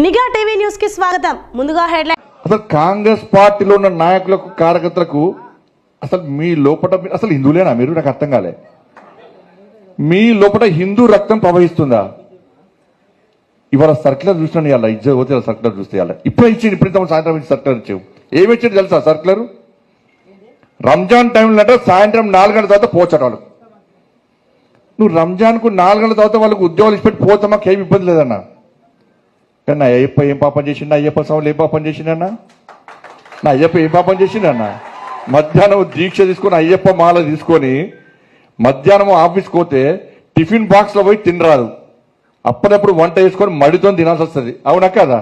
నిఘా TV news కి స్వాగతం. ముందుగా హెడ్లైన్. అసలు కాంగ్రెస్ పార్టీలో ఉన్న నాయకులకు కార్యకర్తలకు అసలు మీ లోపల అసలు హిందువులేనా మీరు? నాకు అర్థం కాలే. మీ లోపల హిందూ రక్తం ప్రవహిస్తుందా? ఇవాళ సర్క్యులర్ చూసినా ఇవాళ ఇజ్జత్ పోతే సర్క్యులర్ చూస్తే ఇవాళ ఇప్పుడు ఇచ్చింది, ఇప్పుడు సాయంత్రం ఇచ్చి సర్క్యులర్ ఇచ్చావు. ఏమి ఇచ్చింది తెలుసా సర్క్యులర్? రంజాన్ టైంలో అంటే సాయంత్రం 4 గంటల తర్వాత పోచట వాళ్ళు. నువ్వు రంజాన్కు 4 గంటల తర్వాత వాళ్ళకు ఉద్యోగాలు ఇచ్చిపెట్టి పోతే మాకు ఏమి ఇబ్బంది లేదన్నా. కానీ నా అయ్యప్ప ఏం పాపం చేసిండు? అయ్యప్ప స్వాములు ఏం పాపం చేసిండన్నా? నా అయ్యప్ప ఏం పాపం చేసిండన్నా? మధ్యాహ్నం దీక్ష తీసుకొని అయ్యప్ప మాల తీసుకొని మధ్యాహ్నం ఆఫీస్కి పోతే టిఫిన్ బాక్స్లో పోయి తినరాదు. అప్పుడప్పుడు వంట వేసుకొని మడితో తినాల్సి వస్తుంది. అవునా కదా?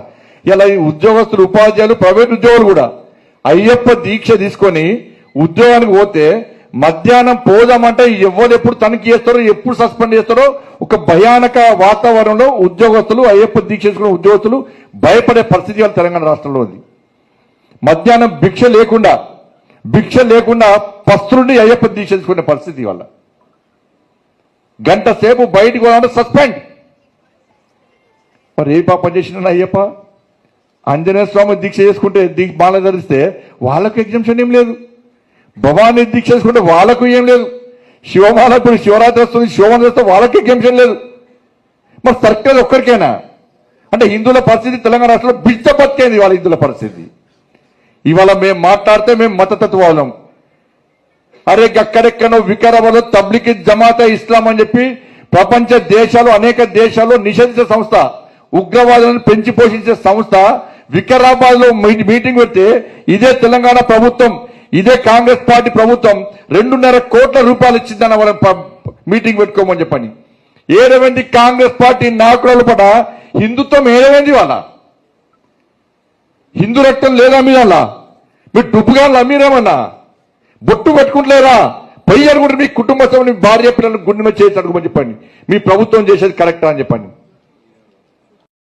ఇలా ఈ ఉద్యోగస్తులు, ఉపాధ్యాయులు, ప్రైవేట్ ఉద్యోగులు కూడా అయ్యప్ప దీక్ష తీసుకొని ఉద్యోగానికి పోతే మధ్యాహ్నం పోదామంటే ఎవరు ఎప్పుడు తనిఖీ చేస్తారో, ఎప్పుడు సస్పెండ్ చేస్తారో ఒక భయానక వాతావరణంలో ఉద్యోగస్తులు, అయ్యప్ప దీక్ష చేసుకున్న ఉద్యోగస్తులు భయపడే పరిస్థితి వాళ్ళ తెలంగాణ రాష్ట్రంలో ఉంది. మధ్యాహ్నం భిక్ష లేకుండా పస్తులుండి అయ్యప్ప దీక్ష చేసుకునే పరిస్థితి వల్ల గంట సేపు బయటకు పోదామంటే సస్పెండ్. మరి ఏ పాపం చేసిన అయ్యప్ప? ఆంజనేయ స్వామి దీక్ష చేసుకుంటే మాల ధరిస్తే వాళ్ళకు ఎగ్జామ్షన్ ఏం లేదు. భవానీ దీక్ష చేసుకుంటే వాళ్ళకు ఏం లేదు. శివమాల ఇప్పుడు శివరాత్రి వస్తుంది, శివమాల చేస్తే వాళ్ళకి ఎగ్జామ్షన్ లేదు. మరి సర్కిల్ ఒక్కరికైనా అంటే హిందువుల పరిస్థితి తెలంగాణ రాష్ట్రంలో బిడ్డబతికేంది వాళ్ళ హిందువుల పరిస్థితి. ఇవాళ మేము మాట్లాడితే మేము మతతత్వాలం. అరే అక్కడెక్కడో వికారాబాద్ తబ్లిక్ జమాతే ఇస్లాం అని చెప్పి ప్రపంచ దేశాలు, అనేక దేశాల్లో నిషేధించే సంస్థ, ఉగ్రవాదులను పెంచి పోషించే సంస్థ వికారాబాద్ లో మీటింగ్ పెడితే ఇదే తెలంగాణ ప్రభుత్వం, ఇదే కాంగ్రెస్ పార్టీ ప్రభుత్వం 2.5 కోట్ల రూపాయలు ఇచ్చిందన్న వాళ్ళ మీటింగ్ పెట్టుకోమని చెప్పని. ఏడవంది కాంగ్రెస్ పార్టీ నాయకుల పట హిందుత్వం ఏడవంది. వాళ్ళ హిందూ రక్తం లేదా మీద మీరు డుబ్బుగాళ్ళు అమ్మీరేమన్నా? బొట్టు పెట్టుకుంటలేరా? పొయ్యి అనుకుంటే మీ కుటుంబ సభ్యుని భార్య పిల్లలను గుండె మీద చేసి అడుగుమని చెప్పండి. మీ ప్రభుత్వం చేసేది కరెక్టా అని చెప్పండి.